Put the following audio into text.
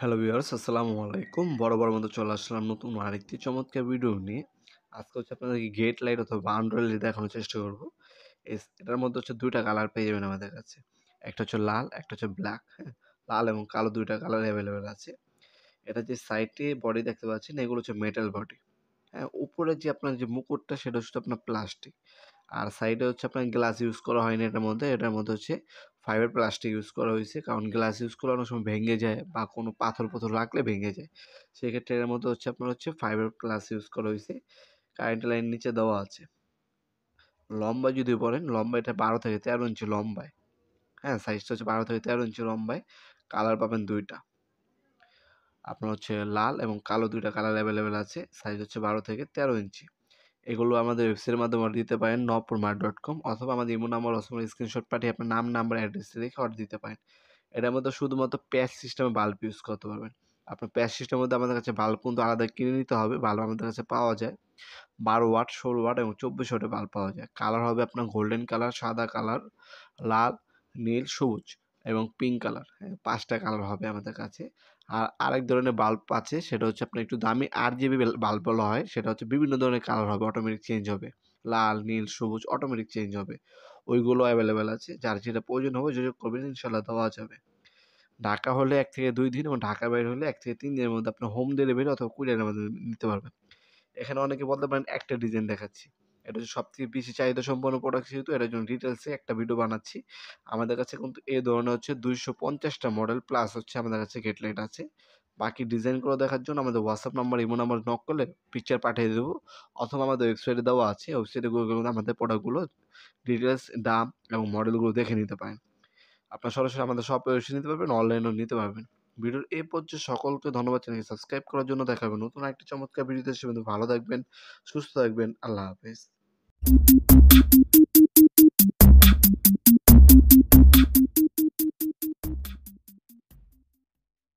Hello viewers, আসসালামু আলাইকুম। বরাবর মতো চলে আসলাম নতুন আরেকটি চমৎকার ভিডিও নিয়ে। আজকে হচ্ছে আপনাদেরকে গেট লাইট অথবা বাউন্ডারি লাইট দেখানোর চেষ্টা করব। এটার মধ্যে হচ্ছে ২ টা কালার পেয়ে যাবেন আমাদের কাছে। একটা হচ্ছে লাল, একটা হচ্ছে ব্ল্যাক, হ্যাঁ? লাল এবং কালো ২ টা কালার এভেইলেবল আছে। এটা যে সাইডে বডি দেখতে পাচ্ছেন এগুলো হচ্ছে মেটাল বডি। হ্যাঁ? উপরে যে আপনার যে মুকুটটা সেটা হচ্ছে আপনার প্লাস্টিক। আর সাইডে হচ্ছে আপনার গ্লাস ইউজ করা হয়নি এটার মধ্যে। এটার মধ্যে হচ্ছে ফাইবার প্লাস্টিক ইউজ করা হইছে। কারণ গ্লাস ইউজ করলে অনেক সময় ভেঙে যায় বা কোনো পাথর রাখলে ভেঙে যায়। সেক্ষেত্রে এর মধ্যে হচ্ছে আপনার হচ্ছে ফাইবার গ্লাস ইউজ করা হইছে। কারেন্ট লাইন নিচে দেওয়া আছে। লম্বা যদি বলেন, লম্বা এটা ১২ থেকে ১৩ ইঞ্চি লম্বায়। হ্যাঁ? সাইজটা হচ্ছে ১২ থেকে ১৩ ইঞ্চি লম্বায়। কালার পাবেন ২ টা। আপনার হচ্ছে লাল এবং কালো ২ টা কালার এভেইলেবল আছে। সাইজ হচ্ছে ১২ থেকে ১৩ ইঞ্চি। এগুলো আমাদের ওয়েবসাইটের মাধ্যমে অর্ডার দিতে পারেন নপুরমার্ট.com অথবা আমাদের ইমো নাম্বার অথবা স্ক্রিনশট পাঠিয়ে আপনার নাম, নাম্বার, অ্যাড্রেসটা লিখে অর্ডার দিতে পারেন। এটার মধ্যে শুধুমাত্র প্যাচ সিস্টেমে বাল্ব ইউজ করতে পারবেন। আপনার প্যাচ সিস্টেমের মধ্যে আমাদের কাছে বাল্ব কিন্তু আলাদা কিনে নিতে হবে। বাল্ব আমাদের কাছে পাওয়া যায়। ১২ ওয়াট, ১৬ ওয়াট এবং ২৪ ওয়াটের বাল্ব পাওয়া যায়। কালার হবে আপনার গোল্ডেন কালার, সাদা কালার, লাল, নীল, সবুজ এবং পিঙ্ক কালার। হ্যাঁ? ৫ টা কালার হবে আমাদের কাছে। আর আরেক ধরনের বাল্ব আছে সেটা হচ্ছে আপনার একটু দামি RGB বাল্ব বলা হয়। সেটা হচ্ছে বিভিন্ন ধরনের কালার হবে, অটোমেটিক চেঞ্জ হবে। লাল, নীল, সবুজ অটোমেটিক চেঞ্জ হবে। ওইগুলো এভেইলেবল আছে। যার যেটা প্রয়োজন হবে যোগাযোগ করবেন, ইনশাআল্লাহ দেওয়া যাবে। ঢাকা হলে ১ থেকে ২ দিন এবং ঢাকার বাইরে হলে ১ থেকে ৩ দিনের মধ্যে আপনার হোম ডেলিভারি অথবা কুরিয়ারের মাধ্যমে নিতে পারবেন। এখানে অনেকে বলতে পারেন একটা ডিজাইন দেখাচ্ছি। এটা হচ্ছে সবথেকে বেশি চাহিদা সম্পন্ন প্রোডাক্ট যেহেতু এটার জন্য ডিটেইলসে একটা ভিডিও বানাচ্ছি। আমাদের কাছে কিন্তু এই ধরনের হচ্ছে ২৫০ টা মডেল প্লাস হচ্ছে আমাদের কাছে গেট লাইট আছে। বাকি ডিজাইনগুলো দেখার জন্য আমাদের WhatsApp number, imo number knock করলে পিকচার পাঠিয়ে দেবো অথবা আমাদের ওয়েবসাইটে দেওয়া আছে। ওয়েবসাইটে গিয়ে আমাদের প্রোডাক্টগুলো ডিটেইলস, দাম এবং মডেলগুলো দেখে নিতে পারেন। আপনারা সরাসরি আমাদের শপে এসে নিতে পারবেন, অনলাইনেও নিতে পারবেন। ভিডিওর এই পর্যায়ে সকলকে ধন্যবাদ জানিয়ে সাবস্ক্রাইব করার জন্য দেখা হবে নতুন আরেকটি চমৎকার ভিডিওতে। সে পর্যন্ত ভালো থাকবেন, সুস্থ থাকবেন। আল্লাহ হাফেজ।